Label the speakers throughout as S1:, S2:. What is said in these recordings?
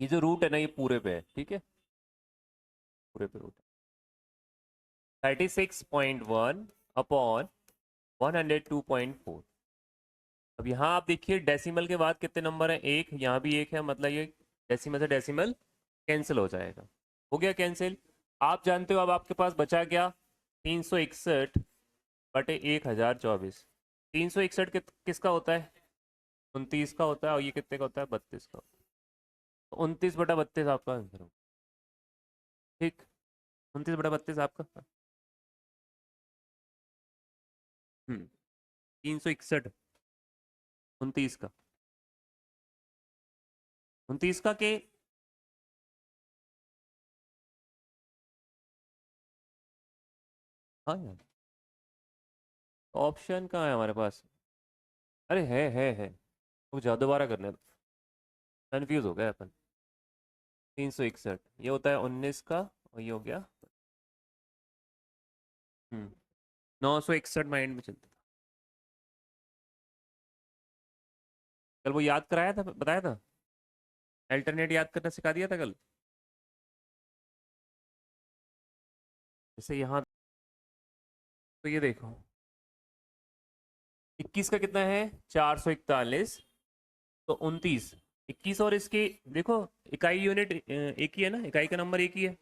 S1: ये जो रूट है ना ये पूरे पे है, ठीक है, पूरे पे रूट है 36.1 अपॉन 102.4। अब यहाँ आप देखिए डेसिमल के बाद कितने नंबर हैं, एक, यहाँ भी एक है, मतलब ये डेसिमल से डेसिमल कैंसिल हो जाएगा। हो गया कैंसिल। आप जानते हो अब आपके पास बचा क्या, 361/1024। 361 किसका होता है, 29 का होता है, और ये कितने का होता है, 32 का। तो 29/32 आपका आंसर होगा। ठीक, 29/32 आपका। 361, 29 का, 29 का के, हाँ यार, ऑप्शन कहाँ है हमारे पास, अरे है, तो जा दोबारा करने दो, कन्फ्यूज हो गया अपन। 361 ये होता है 19 का, और ये हो गया। 961 माइंड में चलता था। कल वो याद कराया था, बताया था, अल्टरनेट याद करना सिखा दिया था कल। जैसे यहाँ, तो ये देखो 21 का कितना है, 441, तो 29, 21 और इसके, देखो इकाई यूनिट एक ही है ना, इकाई का नंबर एक ही है।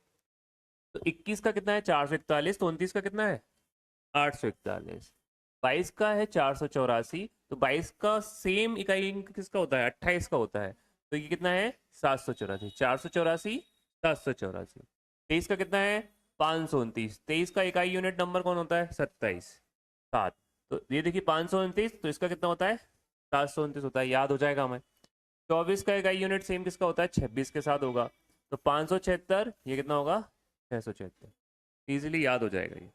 S1: तो 21 का कितना है, 441, तो 29 का कितना है, 841। 22 का है 484, तो 22 का सेम इकाई किसका होता है, 28 का होता है। तो ये कितना है, 784, 484, 784। 23 का कितना है, 529। 23 का इकाई यूनिट नंबर कौन होता है, 27, 7। तो ये देखिए 529, तो इसका कितना होता है, 729 होता है, याद हो जाएगा हमें। 24 का इकाई यूनिट सेम किसका होता है, 26 के साथ होगा। तो 576, ये कितना होगा, 676। इजीली याद हो जाएगा ये,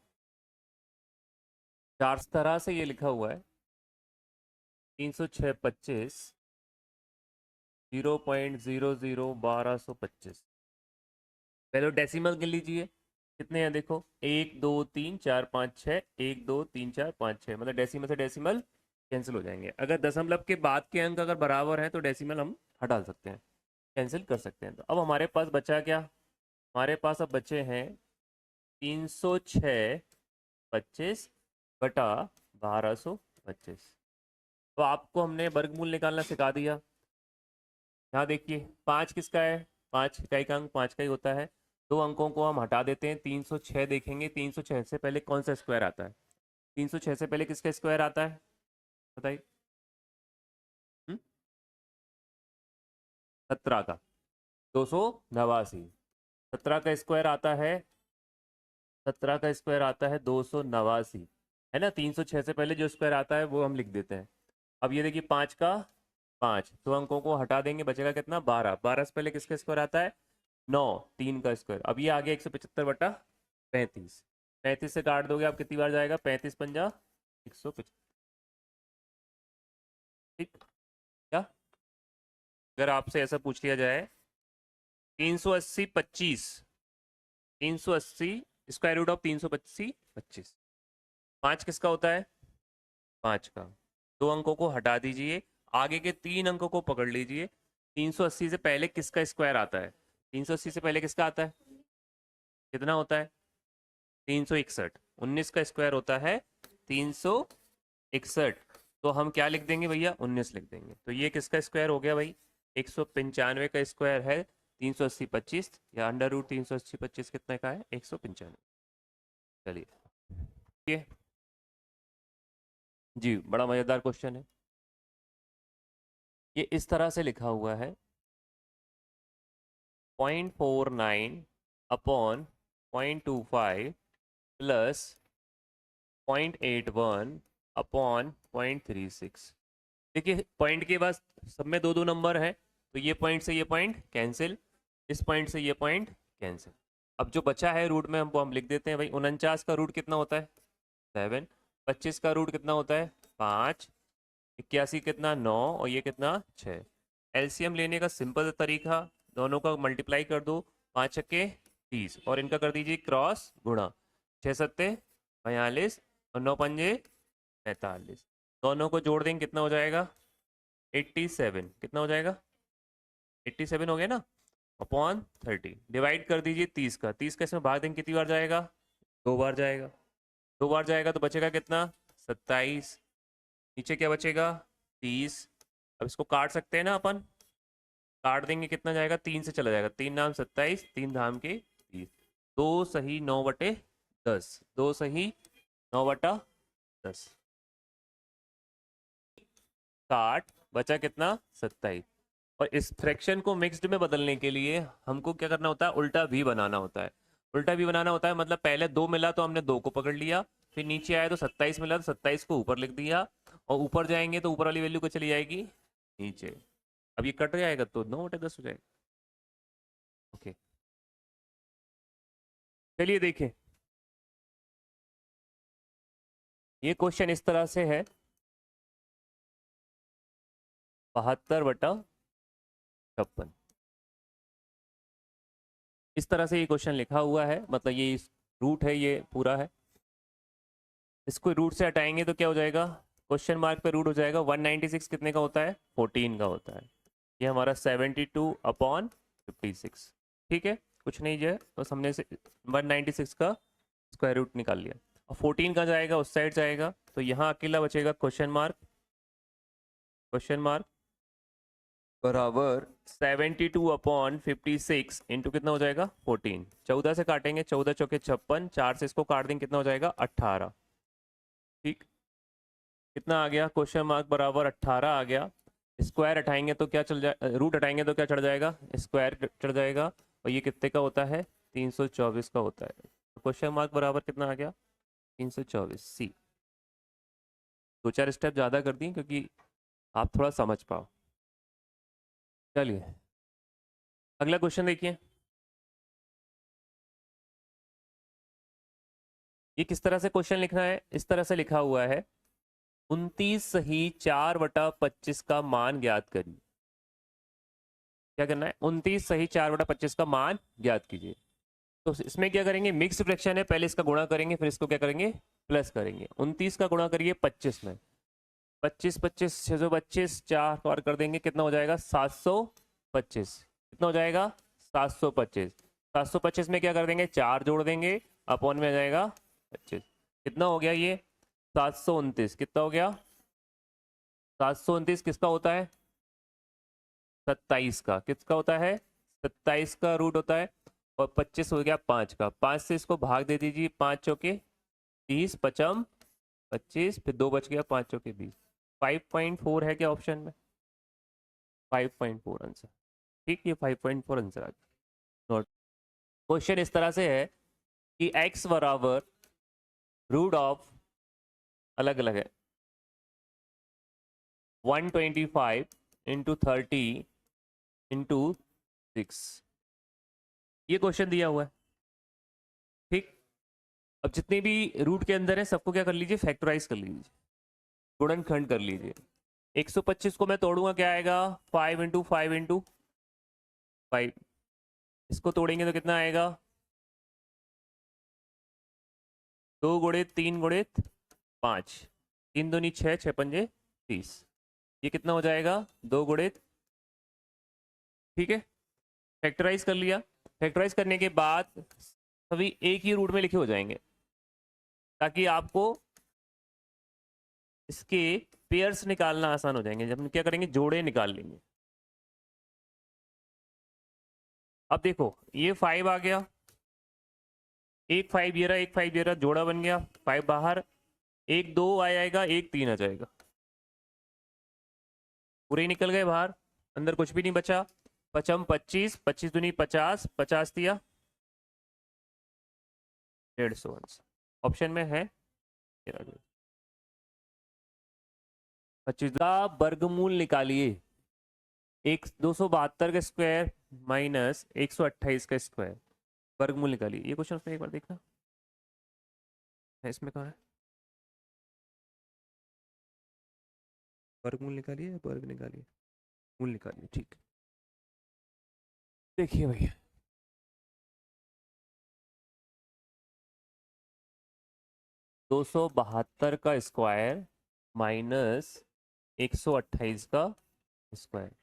S1: चार तरह से ये लिखा हुआ है। 306 25, 0.001225। पहले डेसिमल गिन लीजिए, कितने हैं देखो, 1 2 3 4 5 6, 1 2 3 4 5 6, मतलब डेसिमल से डेसिमल कैंसिल हो जाएंगे। अगर दशमलव के बाद के अंक अगर बराबर हैं तो डेसिमल हम हटा सकते हैं, कैंसिल कर सकते हैं। तो अब हमारे पास बचा क्या, हमारे पास अब बचे हैं 306 25 बटा 1225। तो आपको हमने वर्गमूल निकालना सिखा दिया। यहाँ देखिए 5 किसका है, 5 इकाई का अंक 5 का ही होता है। दो अंकों को हम हटा देते हैं, 306 देखेंगे, 306 से पहले कौन सा स्क्वायर आता है, 306 से पहले किसका स्क्वायर आता है, बताइए। 17 का, 289। 17 का स्क्वायर आता है, 17 का स्क्वायर आता है 289, है ना। 306 से पहले जो स्क्वायर आता है वो हम लिख देते हैं। अब ये देखिए 5 का, 5, दो अंकों को हटा देंगे, बचेगा कितना, 12। 12 से पहले किसका स्क्वायर आता है, 9, 3 का स्क्वायर। अब ये आ गया 175/35। 35 से काट दोगे आप, कितनी बार जाएगा, 35 पंजा 175। ठीक, क्या, अगर आपसे ऐसा पूछ लिया जाए 380 25, 380 स्क्वायर रूट ऑफ 380 25, 5 किसका होता है, 5 का। दो अंकों को हटा दीजिए, आगे के तीन अंकों को पकड़ लीजिए। 380 से पहले किसका स्क्वायर आता है, 380 से पहले किसका आता है, कितना होता है, 361। 19 का स्क्वायर होता है 361, तो हम क्या लिख देंगे भैया, 19 लिख देंगे। तो ये किसका स्क्वायर हो गया भाई, 195 का स्क्वायर है 380 25, या अंडर रूट 380 25 कितने का है, 195। चलिए, ये जी बड़ा मज़ेदार क्वेश्चन है। ये इस तरह से लिखा हुआ है, 0.49/0.25 प्लस 0.81/0.36। देखिए पॉइंट के बाद सब में दो दो नंबर है, तो ये पॉइंट से ये पॉइंट कैंसिल, इस पॉइंट से ये पॉइंट कैंसिल। अब जो बचा है रूट में हमको हम लिख देते हैं भाई। 49 का रूट कितना होता है, 7। 25 का रूट कितना होता है, 5। 81 कितना, 9, और ये कितना, 6। एलसीएम लेने का सिंपल तरीका, दोनों का मल्टीप्लाई कर दो, 5 छक्के 30, और इनका कर दीजिए क्रॉस गुणा, 6 सत्ते 42, और 9 पंजे 45। दोनों को जोड़ देंगे कितना हो जाएगा, 87। कितना हो जाएगा, 87 हो गया ना। अपॉन 30, डिवाइड कर दीजिए 30 का, 30 का इसमें भाग देंगे कितनी बार जाएगा, 2 बार जाएगा। 2 बार जाएगा तो बचेगा कितना, 27। नीचे क्या बचेगा, 30। अब इसको काट सकते हैं ना अपन, काट देंगे कितना जाएगा, 3 से चला जाएगा, 3 नाम 27, 3 धाम के 30। 2 सही 9/10, 2 सही 9/10, 60 बचा कितना, 27। और इस फ्रैक्शन को मिक्स्ड में बदलने के लिए हमको क्या करना होता है, उल्टा भी बनाना होता है। उल्टा भी बनाना होता है मतलब पहले 2 मिला तो हमने 2 को पकड़ लिया, फिर नीचे आया तो 27 मिला तो 27 को ऊपर लिख दिया, और ऊपर जाएंगे तो ऊपर वाली वैल्यू को चली जाएगी नीचे। अब ये कट जाएगा तो 9/10 हो जाएगा। ओके, चलिए देखें, ये क्वेश्चन इस तरह से है, 72/56। इस तरह से ये क्वेश्चन लिखा हुआ है, मतलब ये रूट है, ये पूरा है। इसको रूट से हटाएंगे तो क्या हो जाएगा, क्वेश्चन मार्क पे रूट हो जाएगा। 196 कितने का होता है, 14 का होता है। ये हमारा 72/56। ठीक है, कुछ नहीं है, बस हमने से 196 का स्क्वायर रूट निकाल लिया। और 14 का जाएगा उस साइड जाएगा, तो यहाँ अकेला बचेगा क्वेश्चन मार्क, क्वेश्चन मार्क बराबर 72/56 इंटू कितना हो जाएगा, 14। 14 से काटेंगे, 14 चौके 56, 4 से इसको काट देंगे कितना हो जाएगा, 18। ठीक, कितना आ गया, क्वेश्चन मार्क बराबर 18 आ गया। स्क्वायर हटाएंगे तो क्या चल जाए, रूट हटाएंगे तो क्या चढ़ जाएगा, स्क्वायर चढ़ जाएगा। और ये कितने का होता है, 324 का होता है। तो क्वेश्चन मार्क बराबर कितना आ गया, 324 सी। 2-4 स्टेप ज़्यादा कर दी क्योंकि आप थोड़ा समझ पाओ। चलिए अगला क्वेश्चन देखिए, ये किस तरह से क्वेश्चन लिखना है, इस तरह से लिखा हुआ है, 29 सही 4/25 का मान ज्ञात करिए। क्या करना है, 29 सही 4/25 का मान ज्ञात कीजिए। तो इसमें क्या करेंगे, मिक्स फ्रैक्शन है, पहले इसका गुणा करेंगे फिर इसको क्या करेंगे, प्लस करेंगे। 29 का गुणा करिए 25 में, 25 25 625, 4 बार कर देंगे कितना हो जाएगा, 725। कितना हो जाएगा, 725। 725 में क्या कर देंगे, 4 जोड़ देंगे, अपॉन में आ जाएगा 25। कितना हो गया ये, 729। कितना हो गया, 729 किसका होता है, 27 का। किसका होता है, 27 का रूट होता है। और 25 हो गया 5 का, 5 से इसको भाग दे दीजिए, 5 चौके 30, पचम 25, फिर 2 बच गया, 5 चौके 20। 5.4 है क्या ऑप्शन में, 5.4 आंसर। ठीक, ये 5.4 आंसर आ गया। नोट, क्वेश्चन इस तरह से है कि x बराबर रूट ऑफ, अलग अलग है, 125 इंटू 30 इंटू 6, ये क्वेश्चन दिया हुआ है। ठीक, अब जितने भी रूट के अंदर है सबको क्या कर लीजिए, फैक्टराइज कर लीजिए, गुणनखंड कर लीजिए। 125 को मैं तोड़ूंगा क्या आएगा, 5 इंटू 5 इसको तोड़ेंगे तो कितना आएगा, 2 गुणित 3 गुणित 5, 3 दूनी 6, 6 पंजे 30। ये कितना हो जाएगा, 2 गुणित, ठीक है, फैक्टराइज कर लिया। फैक्टराइज करने के बाद सभी एक ही रूट में लिखे हो जाएंगे, ताकि आपको इसके पेयर्स निकालना आसान हो जाएंगे। जब हम क्या करेंगे, जोड़े निकाल लेंगे। अब देखो ये 5 आ गया, एक 5 ये रहा, एक 5 ये रहा, जोड़ा बन गया, 5 बाहर, एक 2 आ जाएगा, एक 3 आ जाएगा, पूरे ही निकल गए बाहर, अंदर कुछ भी नहीं बचा। पचम 25, 25 दूनी 50, 50 दिया 150 ऑप्शन में है। 25 का वर्गमूल निकालिए, एक 272 का स्क्वायर माइनस 128 का स्क्वायर, वर्गमूल निकालिए। ये क्वेश्चन उसमें एक बार देखना है, इसमें कहाँ है, वर्गमूल निकालिए, वर्ग निकालिए, मूल निकालिए। ठीक, देखिए भैया, 272 का स्क्वायर माइनस 128 का स्क्वायर,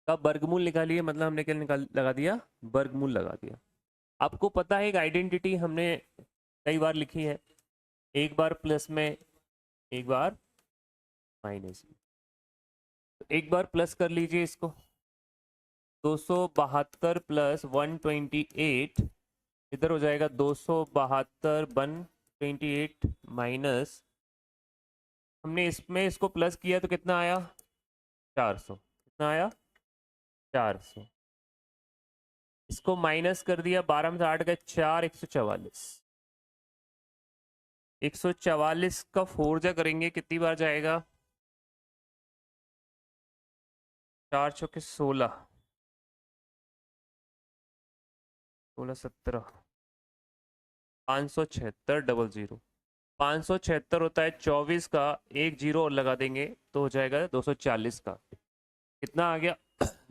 S1: का वर्गमूल निकालिए, मतलब हमने क्या निकाल लगा दिया, वर्गमूल लगा दिया। आपको पता है एक आइडेंटिटी हमने कई बार लिखी है, एक बार प्लस में एक बार माइनस में। तो एक बार प्लस कर लीजिए इसको, 272 प्लस 128, इधर हो जाएगा 272 128 माइनस, हमने इसमें इसको प्लस किया तो कितना आया 400, कितना आया 400। इसको माइनस कर दिया, 12 में से 8 गए 4, 144। 144 का 4 जा करेंगे कितनी बार जाएगा, 4 चौके 16, 16 17, 576 00। 576 होता है 24 का, एक जीरो और लगा देंगे तो हो जाएगा 240 का। कितना आ गया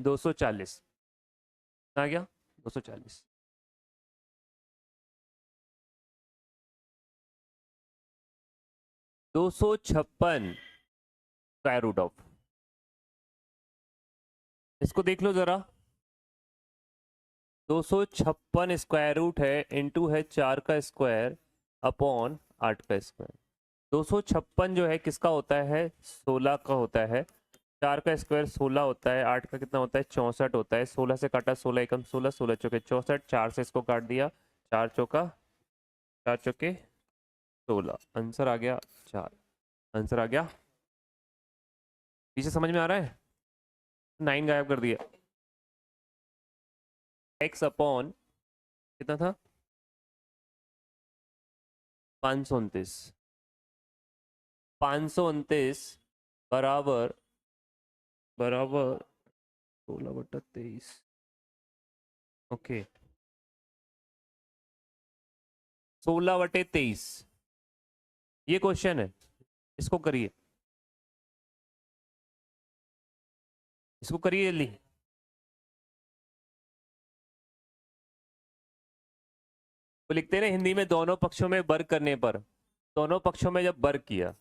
S1: 240, कितना आ गया 240। 256 स्क्वायर रूट ऑफ, इसको देख लो जरा, 256 स्क्वायर रूट है, इनटू है 4 का स्क्वायर अपॉन 8 का स्क्वायर। 256 जो है किसका होता है 16 का होता है, 4 का स्क्वायर 16 होता है, 8 का कितना होता है 64 होता है, 16 से काटा 16 एकम 16, 16 चौके 64, 4 से इसको काट दिया, 4 चौका 4 चौके 16, आंसर आ गया 4, आंसर आ गया। पीछे समझ में आ रहा है, 9 गायब कर दिया। x अपॉन कितना था 529, 529 बराबर बराबर 16/23। ओके 16/23 ये क्वेश्चन है, इसको करिए, इसको करिए जल्दी। तो लिखते हैं ना हिंदी में, दोनों पक्षों में वर्ग करने पर, दोनों पक्षों में जब वर्ग किया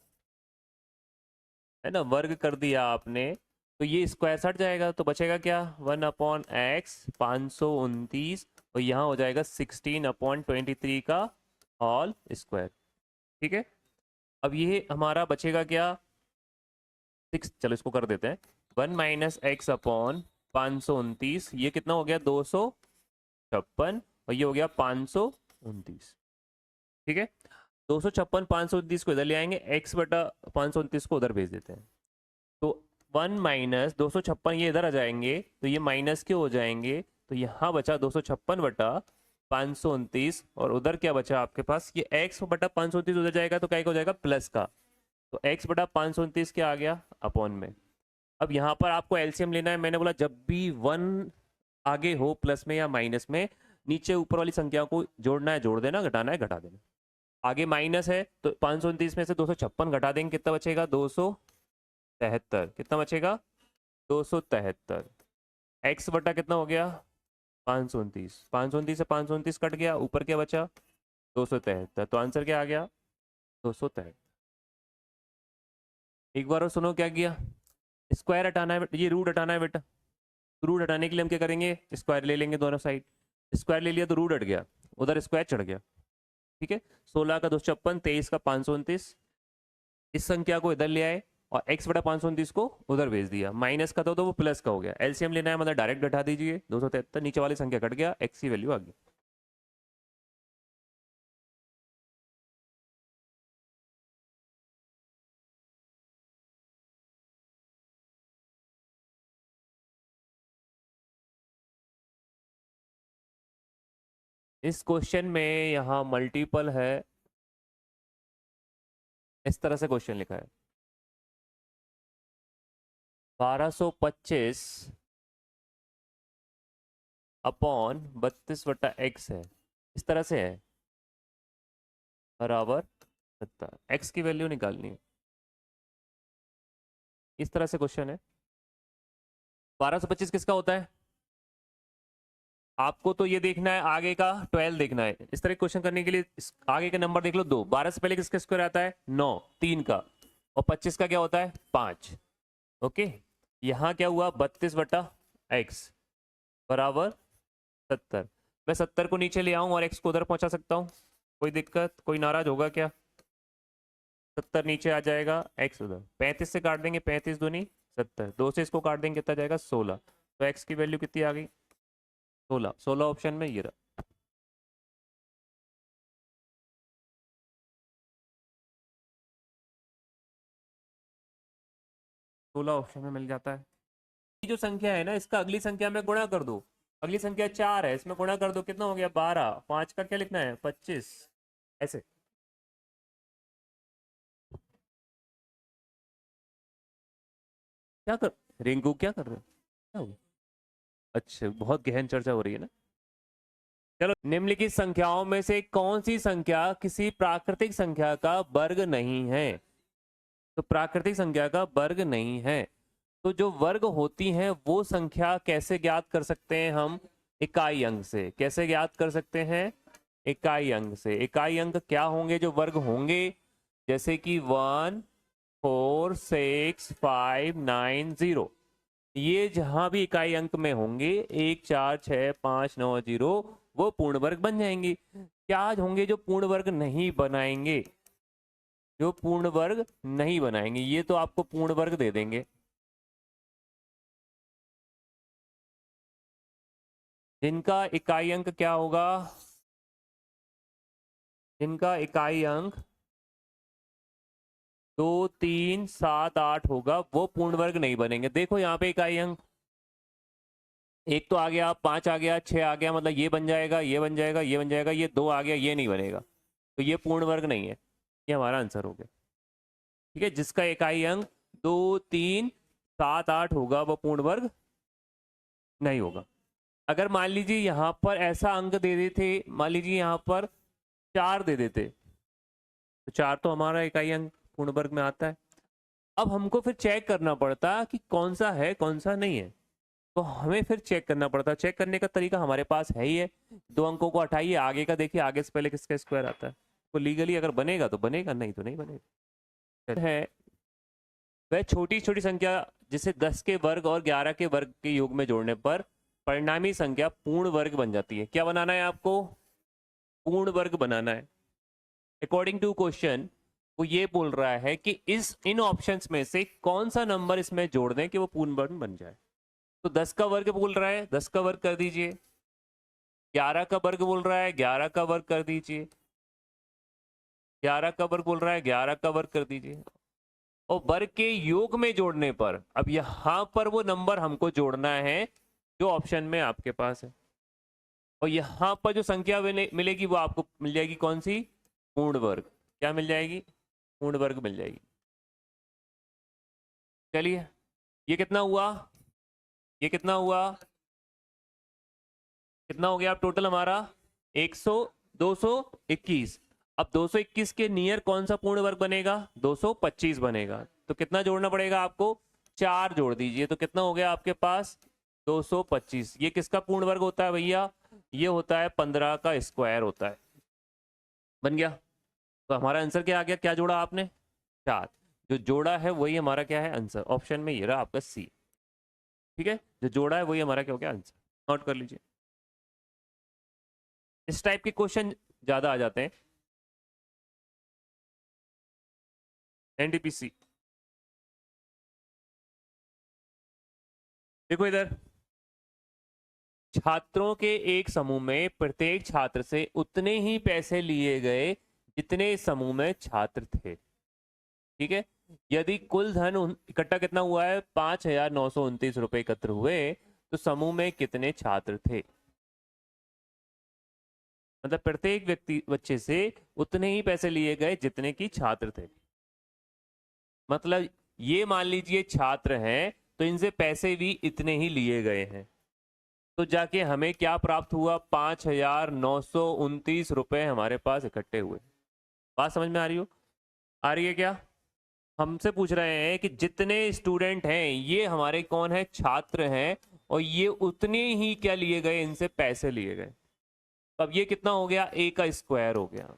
S1: है ना, वर्ग कर दिया आपने, तो ये स्क्वायर हट जाएगा, तो बचेगा क्या 1/x 529, और यहाँ हो जाएगा 16/23 का होल स्क्वायर। ठीक है, अब ये हमारा बचेगा क्या 6, चलो इसको कर देते हैं, 1 माइनस एक्स अपॉन 529, ये कितना हो गया 256, और ये हो गया 529। ठीक है, 256 529 को इधर ले आएंगे, x बटा 529 को उधर भेज देते हैं, तो 1 माइनस 256 ये इधर आ जाएंगे, तो ये माइनस के हो जाएंगे, तो यहाँ बचा 256 बटा 529, और उधर क्या बचा आपके पास, ये x बटा 529 उधर जाएगा तो क्या हो जाएगा प्लस का, तो x बटा 529 क्या आ गया अपॉन में। अब यहाँ पर आपको एलसीएम लेना है, मैंने बोला जब भी 1 आगे हो प्लस में या माइनस में, नीचे ऊपर वाली संख्या को जोड़ना है जोड़ देना, घटाना है घटा देना। आगे माइनस है तो 529 में से 256 घटा देंगे, कितना बचेगा 273, कितना बचेगा 273, एक्स बटा कितना हो गया 529, 529 से 529 कट गया, ऊपर क्या बचा 273, तो आंसर क्या आ गया 273। एक बार और सुनो क्या किया, स्क्वायर हटाना है, ये रूट हटाना है बेटा, तो रूट हटाने के लिए हम क्या करेंगे स्क्वायर ले लेंगे दोनों साइड, स्क्वायर ले लिया तो रूट हट गया, उधर स्क्वायर चढ़ गया। ठीक है, 16 का 256, 23 का 529, इस संख्या को इधर ले आए और x बटा 529 को उधर भेज दिया, माइनस का था तो वो प्लस का हो गया, एलसीएम लेना है मतलब डायरेक्ट घटा दीजिए, 273 नीचे वाली संख्या कट गया, x की वैल्यू आ गई। इस क्वेश्चन में यहाँ मल्टीपल है, इस तरह से क्वेश्चन लिखा है 1225 अपॉन 32 बटा एक्स है, इस तरह से है, बराबर एक्स की वैल्यू निकालनी है, इस तरह से क्वेश्चन है। 1225 किसका होता है, आपको तो ये देखना है, आगे का 12 देखना है, इस तरह क्वेश्चन करने के लिए आगे का नंबर देख लो 2, 12 से पहले किसका स्क्वायर आता है 9, 3 का, और 25 का क्या होता है 5। ओके, यहाँ क्या हुआ 32 बटा x बराबर 70। मैं 70 को नीचे ले आऊं और x को उधर पहुंचा सकता हूं, कोई दिक्कत, कोई नाराज होगा क्या? 70 नीचे आ जाएगा, x उधर। 35 से काट देंगे, 35 दूनी 70, 2 से इसको काट देंगे, कितना जाएगा 16। तो x की वैल्यू कितनी आ गई? 16। 16 ऑप्शन में ये रहा। 16 ऑप्शन में मिल जाता है। ये जो संख्या है ना, इसका अगली संख्या में गुणा कर दो। अगली संख्या 4 है, इसमें गुणा कर दो, कितना हो गया 12। 5 का क्या लिखना है 25, ऐसे। क्या कर रिंकू, क्या कर रहे हो? क्या हुआ? अच्छा, बहुत गहन चर्चा हो रही है ना। चलो, निम्नलिखित संख्याओं में से कौन सी संख्या किसी प्राकृतिक संख्या का वर्ग नहीं है? तो प्राकृतिक संख्या का वर्ग नहीं है, तो जो वर्ग होती हैं वो संख्या कैसे ज्ञात कर सकते हैं हम? इकाई अंक से। कैसे ज्ञात कर सकते हैं? इकाई अंक से। इकाई अंक क्या होंगे जो वर्ग होंगे? जैसे कि 1, 4, 6, 5, 9, 0, ये जहां भी इकाई अंक में होंगे 1, 4, 6, 5, 9, 0, वो पूर्ण वर्ग बन जाएंगे। क्या होंगे जो पूर्ण वर्ग नहीं बनाएंगे? जो पूर्ण वर्ग नहीं बनाएंगे, ये तो आपको पूर्ण वर्ग दे देंगे। जिनका इकाई अंक क्या होगा? जिनका इकाई अंक 2, 3, 7, 8 होगा, वो पूर्ण वर्ग नहीं बनेंगे। देखो यहाँ पे इकाई अंक एक तो आ गया, 5 आ गया, 6 आ गया, मतलब ये बन जाएगा, ये बन जाएगा, ये बन जाएगा, ये 2 आ गया, ये नहीं बनेगा, तो ये पूर्ण वर्ग नहीं है। ये हमारा आंसर हो गया। ठीक है, जिसका इकाई अंक 2, 3, 7, 8 होगा, वो पूर्ण वर्ग नहीं होगा। अगर मान लीजिए यहाँ पर ऐसा अंक दे देते, मान लीजिए यहाँ पर 4 दे देते, तो 4 तो हमारा इकाई अंक पूर्ण वर्ग में आता है। अब हमको फिर चेक करना पड़ता कि कौन सा है कौन सा नहीं है, तो हमें फिर चेक करना पड़ता। चेक करने का तरीका हमारे पास है ही है, 2 अंकों को हटाइए, आगे का देखिए, आगे से पहले किसका स्क्वायर आता है। तो लीगली अगर बनेगा तो बनेगा, नहीं तो नहीं बनेगा। है वह छोटी छोटी संख्या जिसे 10 के वर्ग और 11 के वर्ग के योग में जोड़ने पर परिणामी संख्या पूर्ण वर्ग बन जाती है। क्या बनाना है आपको? पूर्ण वर्ग बनाना है। अकॉर्डिंग टू क्वेश्चन वो ये बोल रहा है कि इन ऑप्शंस में से कौन सा नंबर इसमें जोड़ दें कि वो पूर्ण वर्ग बन जाए। तो 10 का वर्ग बोल रहा है, 10 का वर्ग कर दीजिए। 11 का वर्ग बोल रहा है, 11 का वर्ग कर दीजिए। 11 का वर्ग बोल रहा है, 11 का वर्ग कर दीजिए। और वर्ग के योग में जोड़ने पर, अब यहां पर वो नंबर हमको जोड़ना है जो ऑप्शन में आपके पास है, और यहां पर जो संख्या मिलेगी वो आपको मिल जाएगी कौन सी? पूर्ण वर्ग। क्या मिल जाएगी? पूर्ण वर्ग मिल जाएगी। चलिए, ये कितना हुआ? ये कितना हुआ? कितना हो गया अब टोटल हमारा? 100, 221। अब 221 के नियर कौन सा पूर्ण वर्ग बनेगा? 225 बनेगा। तो कितना जोड़ना पड़ेगा आपको? 4 जोड़ दीजिए, तो कितना हो गया आपके पास? 225। ये किसका पूर्ण वर्ग होता है भैया? ये होता है 15 का स्क्वायर होता है। बन गया। तो हमारा आंसर क्या आ गया? क्या जोड़ा आपने? 4। जो जोड़ा है वही हमारा क्या है? आंसर। ऑप्शन में ये रहा आपका सी। ठीक है, जो जोड़ा है वही हमारा क्या हो गया? आंसर। नोट कर लीजिए। इस टाइप के क्वेश्चन ज्यादा आ जाते हैं एनटीपीसी। देखो इधर, छात्रों के एक समूह में प्रत्येक छात्र से उतने ही पैसे लिए गए जितने समूह में छात्र थे। ठीक है, यदि कुल धन इकट्ठा कितना हुआ है? 5,929 रुपए एकत्र हुए, तो समूह में कितने छात्र थे? मतलब प्रत्येक व्यक्ति बच्चे से उतने ही पैसे लिए गए जितने की छात्र थे। मतलब ये मान लीजिए छात्र हैं, तो इनसे पैसे भी इतने ही लिए गए हैं, तो जाके हमें क्या प्राप्त हुआ? 5,929 रुपए हमारे पास इकट्ठे हुए। बात समझ में आ रही हो? आ रही है क्या? हमसे पूछ रहे हैं कि जितने स्टूडेंट हैं ये हमारे कौन है? छात्र हैं, और ये उतने ही क्या लिए गए? इनसे पैसे लिए गए। तो अब ये कितना हो गया? ए का स्क्वायर हो गया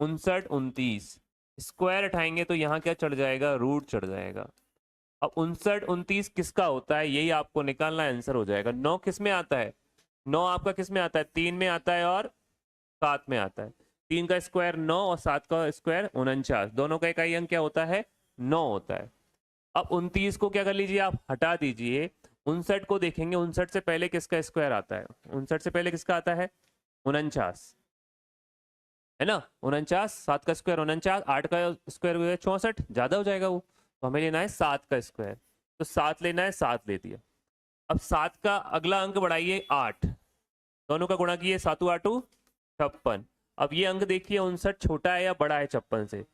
S1: 59, 29। स्क्वायर उठाएंगे तो यहाँ क्या चढ़ जाएगा? रूट चढ़ जाएगा। अब 59 29 किसका होता है यही आपको निकालना, आंसर हो जाएगा। 9 किस में आता है? 9 आपका किस में आता है? 3 में आता है और 7 में आता है। 3 का स्क्वायर 9 और 7 का स्क्वायर 49, दोनों का इकाई अंक क्या होता है? 9 होता है। अब 29 को क्या कर लीजिए आप, हटा दीजिए। 59 को देखेंगे, 59 से पहले किसका स्क्वायर आता है? 59 से पहले किसका आता है? 49, है ना? 49, 7 का स्क्वायर 49, 8 का स्क्वायर हुआ 64, ज्यादा हो जाएगा वो, तो हमें लेना है 7 का स्क्वायर। तो 7 लेना है, 7 ले दिया। अब 7 का अगला अंक बढ़ाइए 8, दोनों का गुणा किए, 7 8 56। अब ये अंक देखिए 59 छोटा है या बड़ा है 56 से?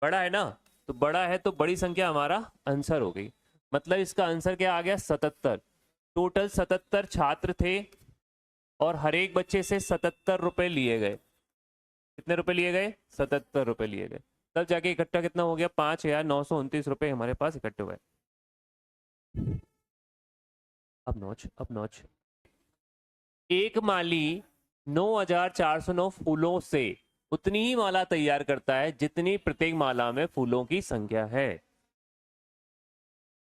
S1: बड़ा है ना, तो बड़ा है तो बड़ी संख्या हमारा आंसर हो गई। मतलब इसका आंसर क्या आ गया? 77। टोटल 77 छात्र थे और हर एक बच्चे से 77 रुपए लिए गए। कितने रुपए लिए गए? 77 रुपए लिए गए। तब जाके इकट्ठा कितना हो गया? 5,929 रुपए हमारे पास इकट्ठे हुए। अब नौच एक माली 9,409 फूलों से उतनी ही माला तैयार करता है जितनी प्रत्येक माला में फूलों की संख्या है।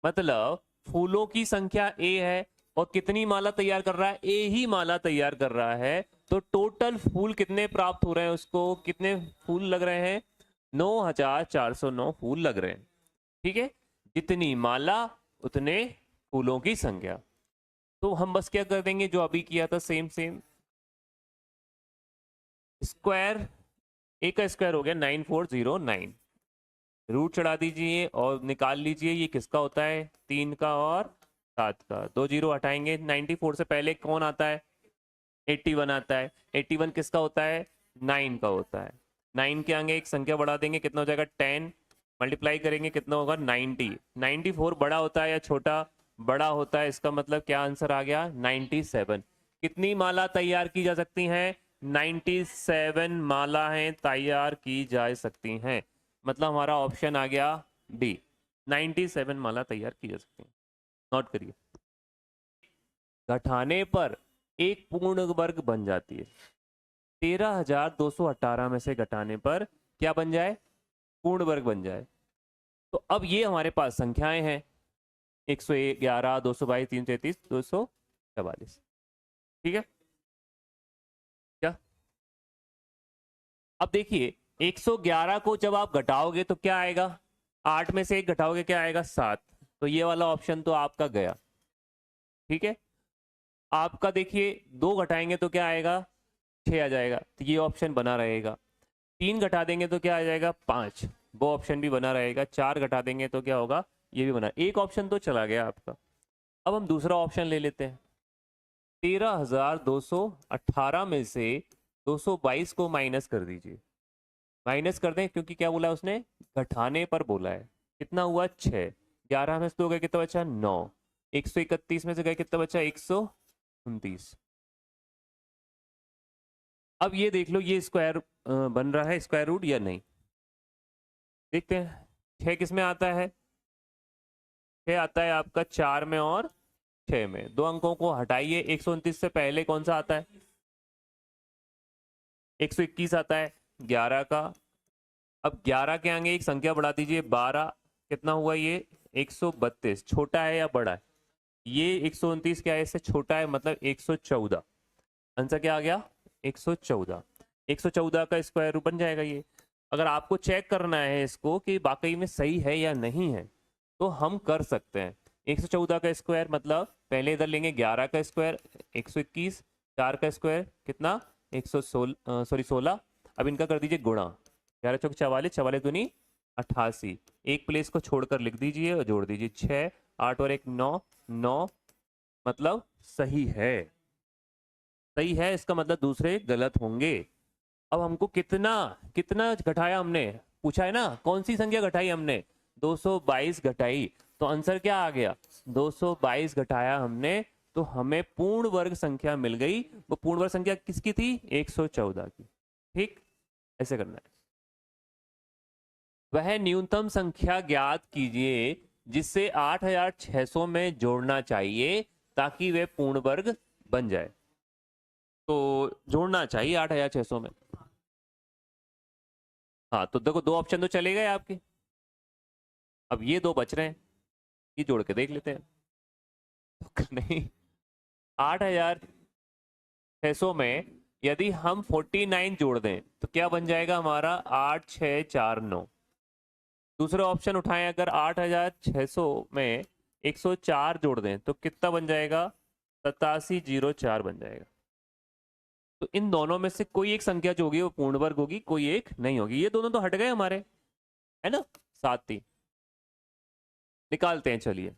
S1: मतलब फूलों की संख्या ए है और कितनी माला तैयार कर रहा है? ए ही माला तैयार कर रहा है। तो टोटल फूल कितने प्राप्त हो रहे हैं उसको? कितने फूल लग रहे हैं? 9,409 फूल लग रहे हैं। ठीक है, जितनी माला उतने फूलों की संख्या। तो हम बस क्या कर देंगे, जो अभी किया था सेम सेम। स्क्वायर, ए का स्क्वायर हो गया 9409, रूट चढ़ा दीजिए और निकाल लीजिए ये किसका होता है? 3 का और 7 का। 2 जीरो हटाएंगे। 94 से पहले कौन आता है? 81 आता है। 81 किसका होता है? 9 का होता है। 9 के आगे एक संख्या बढ़ा देंगे, कितना हो जाएगा? 10 मल्टीप्लाई करेंगे कितना होगा? 90। 94 बड़ा होता है या छोटा? बड़ा होता है। इसका मतलब क्या आंसर आ गया? 97। कितनी माला तैयार की जा सकती हैं? 97 मालाएं तैयार की जा सकती हैं। मतलब हमारा ऑप्शन आ गया डी, 97 माला तैयार की जा सकती है। नोट करिए। घटाने पर एक पूर्ण वर्ग बन जाती है। 13,218 में से घटाने पर क्या बन जाए? पूर्ण वर्ग बन जाए। तो अब ये हमारे पास संख्याएं हैं, 111, 222, 333, 244। ठीक है क्या? अब देखिए 111 को जब आप घटाओगे तो क्या आएगा? 8 में से 1 घटाओगे क्या आएगा? 7। तो ये वाला ऑप्शन तो आपका गया। ठीक है, आपका देखिए 2 घटाएंगे तो क्या आएगा? 6 आ जाएगा, तो ये ऑप्शन बना रहेगा। 3 घटा देंगे तो क्या आ जाएगा? 5, वो ऑप्शन भी बना रहेगा। 4 घटा देंगे तो क्या होगा? ये भी बना। एक ऑप्शन तो चला गया आपका। अब हम दूसरा ऑप्शन ले लेते हैं। 13,218 में से 222 को माइनस कर दीजिए। माइनस कर दें क्योंकि क्या बोला उसने? घटाने पर बोला है। कितना हुआ? 6। 11 में से 2 गए, कितना बचा? 9। 131 में से गए, कितना बचा? 129। अब ये देख लो ये स्क्वायर बन रहा है स्क्वायर रूट या नहीं, देखते हैं। 6 किस में आता है? 6 आता है आपका 4 में और 6 में। 2 अंकों को हटाइए। 129 से पहले कौन सा आता है? 121 आता है 11 का। अब 11 के आगे एक संख्या बढ़ा दीजिए, 12। कितना हुआ ये? 132। छोटा है या बड़ा है? ये 129 क्या है? इससे छोटा है, मतलब 114। आंसर क्या आ गया? 114। 114 का स्क्वायर रूट बन जाएगा ये। अगर आपको चेक करना है इसको कि वाकई में सही है या नहीं है तो हम कर सकते हैं। 114 का स्क्वायर मतलब पहले इधर लेंगे 11 का स्क्वायर 121, 4 का स्क्वायर कितना? 16। अब इनका कर दीजिए गुणा। 11 चौक 44, 44 दूनी 88। एक प्लेस को छोड़कर लिख दीजिए और जोड़ दीजिए। 6, 8 और 1 9, 9 मतलब सही है। सही है इसका मतलब दूसरे गलत होंगे। अब हमको कितना कितना घटाया हमने? पूछा है ना, कौन सी संख्या घटाई हमने? 222 घटाई। तो आंसर क्या आ गया? 222 घटाया हमने, तो हमें पूर्ण वर्ग संख्या मिल गई। वो पूर्ण वर्ग संख्या किसकी थी? 114 की। ठीक, ऐसे करना है। वह न्यूनतम संख्या ज्ञात कीजिए जिससे 8,600 में जोड़ना चाहिए ताकि वे पूर्ण वर्ग बन जाए। तो जोड़ना चाहिए 8,600 में। हाँ तो देखो 2 ऑप्शन तो चले गए आपके, अब ये 2 बच रहे हैं। ये जोड़ के देख लेते हैं। तो नहीं, 8,600 में यदि हम 49 जोड़ दें तो क्या बन जाएगा हमारा? 8,649। दूसरा ऑप्शन उठाएं, अगर 8,600 में 104 जोड़ दें तो कितना बन जाएगा? 8704 बन जाएगा। तो इन दोनों में से कोई एक संख्या जो होगी वो पूर्ण वर्ग होगी, कोई एक नहीं होगी। ये दोनों तो हट गए हमारे, है ना? 7 3 निकालते हैं, चलिए।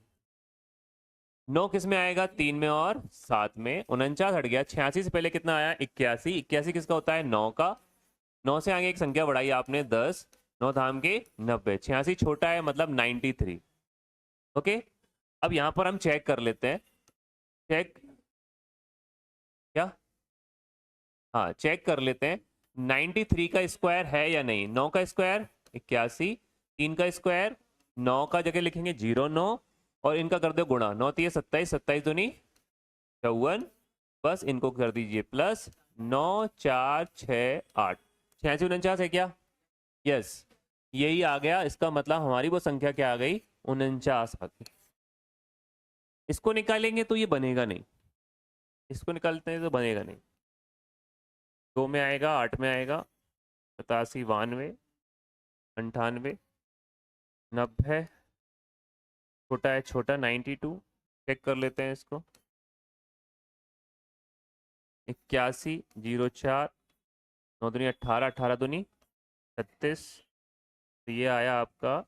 S1: 9 किस में आएगा? 3 में और 7 में। 49 हट गया। 86 से पहले कितना आया? 81। 81 किसका होता है? 9 का। 9 से आगे एक संख्या बढ़ाई आपने 10, 9 धाम के 90। 86 छोटा है मतलब 93। ओके, अब यहां पर हम चेक कर लेते हैं। चेक क्या? हाँ, चेक कर लेते हैं 93 का स्क्वायर है या नहीं। 9 का स्क्वायर 81, 3 का स्क्वायर 9 का जगह लिखेंगे 09, और इनका कर दो गुणा। 9 3 27, 27 दूनी 54, बस इनको कर दीजिए प्लस। 9 4 6 8, 86 49 है क्या? यस, यही आ गया। इसका मतलब हमारी वो संख्या क्या आ गई? 49 आ गई। इसको निकालेंगे तो ये बनेगा नहीं, इसको निकालते हैं तो बनेगा नहीं। 2 में आएगा, 8 में आएगा, 87 92 98 90, छोटा है छोटा 92। चेक कर लेते हैं इसको। 81 04, 9 दूनी 18, 18 दूनी 36, तो ये आया आपका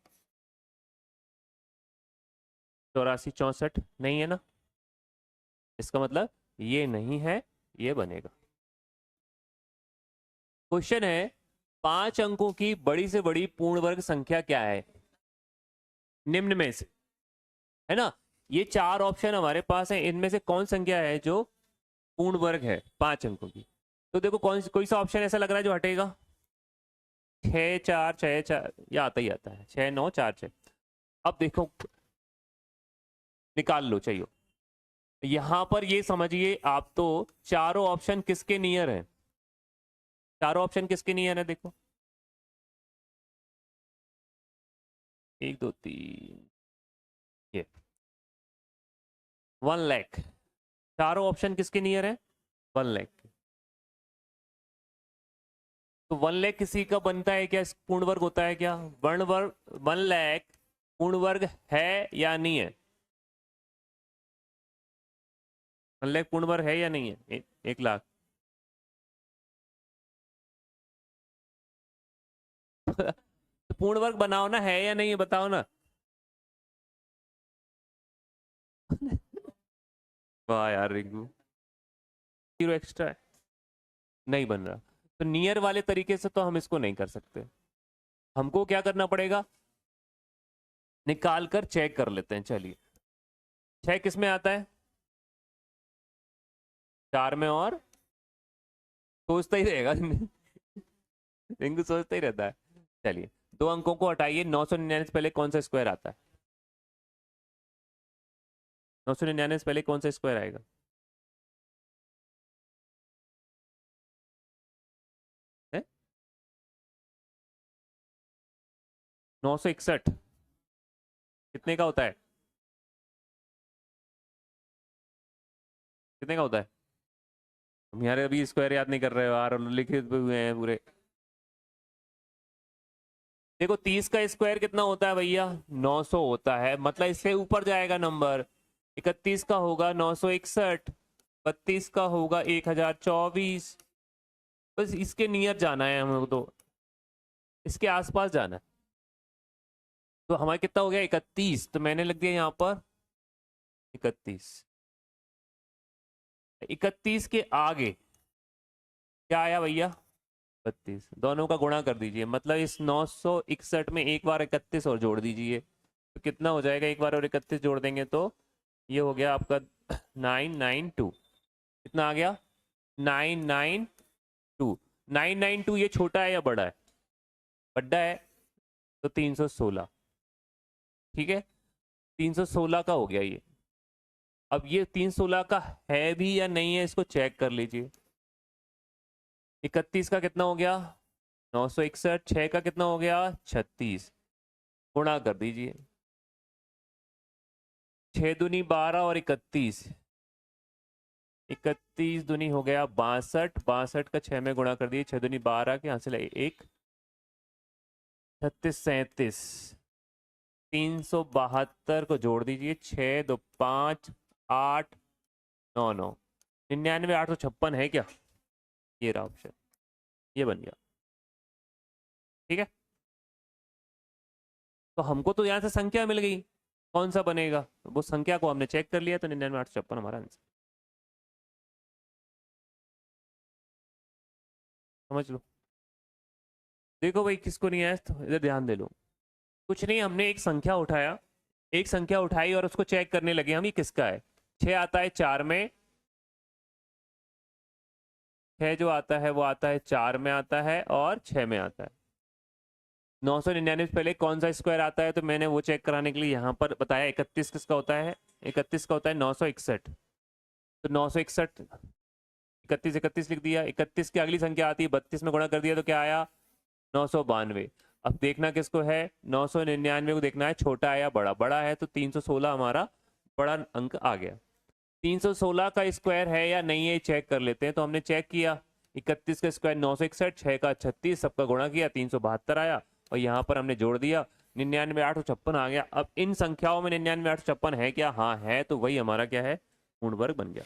S1: 84 64। नहीं है ना? इसका मतलब ये नहीं है, ये बनेगा। क्वेश्चन है 5 अंकों की बड़ी से बड़ी पूर्ण वर्ग संख्या क्या है निम्न में से, है ना? ये 4 ऑप्शन हमारे पास है, इनमें से कौन संख्या है जो पूर्ण वर्ग है 5 अंकों की? तो देखो कोई सा ऑप्शन ऐसा लग रहा है जो हटेगा? 6 4 6 4, ये आता ही आता है। 6 9 4 6। अब देखो, निकाल लो चाहिए। यहां पर ये समझिए आप, तो चारों ऑप्शन किसके नियर है? चारों ऑप्शन किसके नियर है? देखो 1 2 3, ये 1 लाख। चारों ऑप्शन किसके नियर है? 1 लाख। तो 1 लाख किसी का बनता है क्या? पूर्ण वर्ग होता है क्या? 1 लाख पूर्ण वर्ग है या नहीं है? 1 लाख पूर्ण वर्ग है या नहीं है? 1 लाख। तो पूर्ण वर्ग बनाओ ना, है या नहीं है, बताओ ना। वाह यार रिंकू, 0 एक्स्ट्रा है, नहीं बन रहा। तो नियर वाले तरीके से तो हम इसको नहीं कर सकते। हमको क्या करना पड़ेगा? निकाल कर चेक कर लेते हैं, चलिए। 6 किस में आता है? 4 में, और सोचता ही रहेगा। रिंकू सोचता ही रहता है। चलिए, 2 अंकों को हटाइए। 999 से पहले कौन सा स्क्वायर आता है? 999 से पहले कौन सा स्क्वायर आएगा? है 961। कितने का होता है? कितने का होता है? हम यार अभी स्क्वायर याद नहीं कर रहे हो यार, लिखे हुए हैं पूरे। देखो 30 का स्क्वायर कितना होता है भैया? 900 होता है, मतलब इससे ऊपर जाएगा नंबर। 31 का होगा 961, 32 का होगा 1024। बस इसके नियर जाना है हमको, तो इसके आसपास जाना है। तो हमारा कितना हो गया? 31, तो मैंने लग दिया यहाँ पर 31। 31 के आगे क्या आया भैया? 32। दोनों का गुणा कर दीजिए, मतलब इस 961 में एक बार 31 और जोड़ दीजिए, तो कितना हो जाएगा? एक बार और 31 जोड़ देंगे तो ये हो गया आपका 992। कितना आ गया? 992। 992 ये छोटा है या बड़ा है? बड़ा है, तो 316। ठीक है, 316 का हो गया ये। अब ये 316 का है भी या नहीं है, इसको चेक कर लीजिए। 31 का कितना हो गया? 961। 6 का कितना हो गया? 36। गुणा कर दीजिए। 6 दूनी 12 और 31, 31 दूनी हो गया 62, 62 का 6 में गुणा कर दिए, 6 दूनी 12 के यहाँ से ले 1, 36 37, 372 को जोड़ दीजिए, 6 2 5 8 9 9, 99 856 है क्या? ये रहा ऑप्शन, ये बन गया। ठीक है, तो हमको तो यहाँ से संख्या मिल गई, कौन सा बनेगा वो संख्या को हमने चेक कर लिया, तो 99 856 हमारा आंसर। समझ लो। देखो भाई किसको नहीं आया तो इधर ध्यान दे लो। कुछ नहीं, हमने एक संख्या उठाया, एक संख्या उठाई और उसको चेक करने लगे हम, ये किसका है। 6 आता है 4 में, 6 जो आता है वो आता है 4 में आता है और 6 में आता है। 999 से पहले कौन सा स्क्वायर आता है, तो मैंने वो चेक कराने के लिए यहाँ पर बताया 31 किसका होता है, 31 का होता है 961, तो 961 31 31 लिख दिया। 31 की अगली संख्या आती है 32 में गुणा कर दिया तो क्या आया 992। अब देखना किसको है, 999 को देखना है छोटा है या बड़ा, बड़ा है तो 316 हमारा बड़ा अंक आ गया। 316 का स्क्वायर है या नहीं है चेक कर लेते हैं, तो हमने चेक किया 31 का स्क्वायर 961, 6 का 36, सबका गुणा किया 372 आया और यहाँ पर हमने जोड़ दिया 99 856 आ गया। अब इन संख्याओं में 99 856 है क्या, हाँ है, तो वही हमारा क्या है पूर्ण वर्ग बन गया,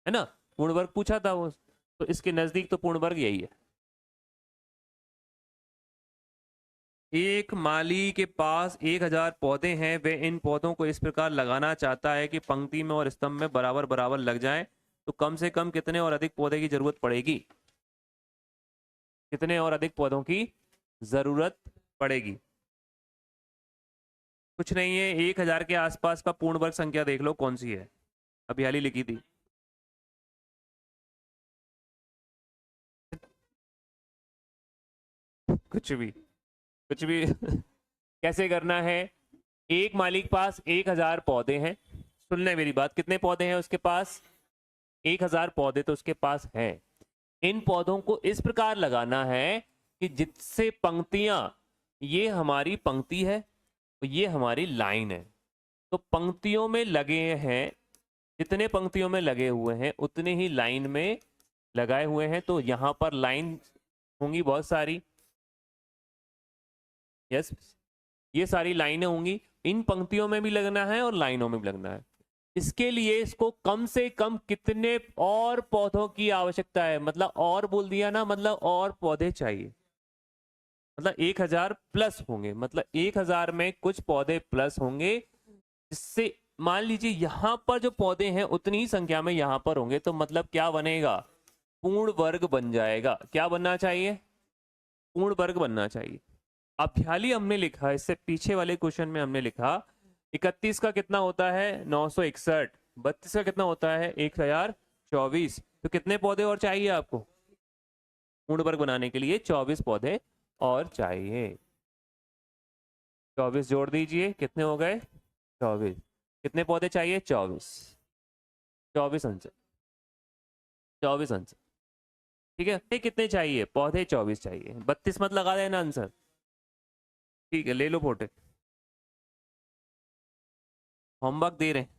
S1: है ना। पूर्ण वर्ग पूछा था वो, तो इसके नजदीक तो पूर्ण वर्ग यही है। एक माली के पास 1000 पौधे हैं, वे इन पौधों को इस प्रकार लगाना चाहता है कि पंक्ति में और स्तंभ में बराबर बराबर लग जाएं, तो कम से कम कितने और अधिक पौधे की जरूरत पड़ेगी, कितने और अधिक पौधों की जरूरत पड़ेगी। कुछ नहीं है, 1000 के आसपास का पूर्ण वर्ग संख्या देख लो कौन सी है, अभी हाल ही लिखी थी। कुछ भी कुछ भी कैसे करना है, एक माली के पास 1000 पौधे हैं, सुन ले मेरी बात, कितने पौधे हैं उसके पास, 1000 पौधे तो उसके पास हैं। इन पौधों को इस प्रकार लगाना है कि जिससे पंक्तियां, ये हमारी पंक्ति है तो ये हमारी लाइन है, तो पंक्तियों में लगे हैं, जितने पंक्तियों में लगे हुए हैं उतने ही लाइन में लगाए हुए हैं, तो यहां पर लाइन होंगी बहुत सारी, यस, ये सारी लाइनें होंगी, इन पंक्तियों में भी लगना है और लाइनों में भी लगना है। इसके लिए इसको कम से कम कितने और पौधों की आवश्यकता है, मतलब और बोल दिया ना, मतलब और पौधे चाहिए, मतलब 1000 प्लस होंगे, मतलब 1000 में कुछ पौधे प्लस होंगे, जिससे मान लीजिए यहां पर जो पौधे हैं उतनी ही संख्या में यहां पर होंगे, तो मतलब क्या बनेगा, पूर्ण वर्ग बन जाएगा। क्या बनना चाहिए, पूर्ण वर्ग बनना चाहिए। अब ख्याल ही हमने लिखा, इससे पीछे वाले क्वेश्चन में हमने लिखा 31 का कितना होता है 961, 32 का कितना होता है 1024, तो कितने पौधे और चाहिए आपको पूर्ण वर्ग बनाने के लिए, 24 पौधे और चाहिए। 24 जोड़ दीजिए, कितने हो गए 24, कितने पौधे चाहिए 24, 24 आंसर, 24 आंसर। ठीक है, कितने चाहिए पौधे 24 चाहिए, 32 मत लगा देना आंसर। ठीक है, ले लो फोटो, होमवर्क दे रहे हैं।